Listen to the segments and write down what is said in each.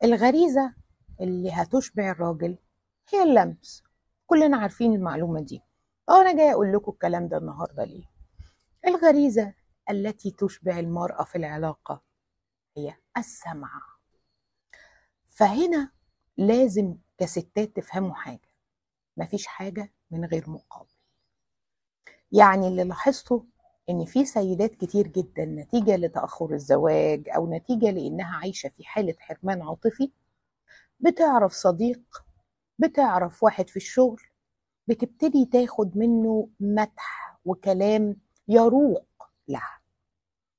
الغريزة اللي هتشبع الراجل هي اللمس. كلنا عارفين المعلومة دي. أنا جاي أقول لكم الكلام ده النهاردة ليه؟ الغريزة التي تشبع المرأة في العلاقة هي السمع. فهنا لازم كستات تفهموا حاجة، مفيش حاجة من غير مقابل. يعني اللي لاحظته إن في سيدات كتير جدا نتيجة لتأخر الزواج أو نتيجة لأنها عايشة في حالة حرمان عاطفي، بتعرف صديق، بتعرف واحد في الشغل، بتبتدي تاخد منه مدح وكلام يروق لها.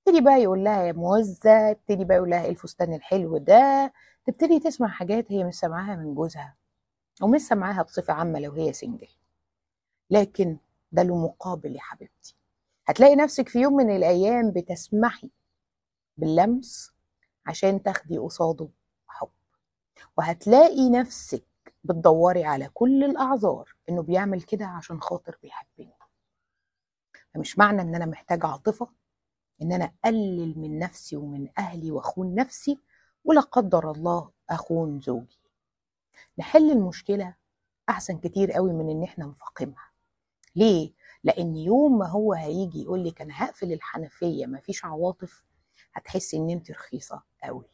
يبتدي بقى يقول لها يا موزة، يبتدي بقى يقول لها ايه الفستان الحلو ده، تبتدي تسمع حاجات هي مش سامعاها من جوزها او مش سامعاها بصفة عامة لو هي سنجل. لكن ده له مقابل يا حبيبتي. هتلاقي نفسك في يوم من الايام بتسمحي باللمس عشان تاخدي قصاده حب، وهتلاقي نفسك بتدوري على كل الاعذار انه بيعمل كده عشان خاطر بيحبني. فمش معنى ان انا محتاجة عاطفة ان انا اقلل من نفسي ومن اهلي واخون نفسي ولا قدر الله اخون زوجي. نحل المشكلة احسن كتير قوي من ان احنا نفاقمها. ليه؟ لان يوم ما هو هيجي يقول لك انا هقفل الحنفية مفيش عواطف، هتحسي ان انت رخيصة قوي.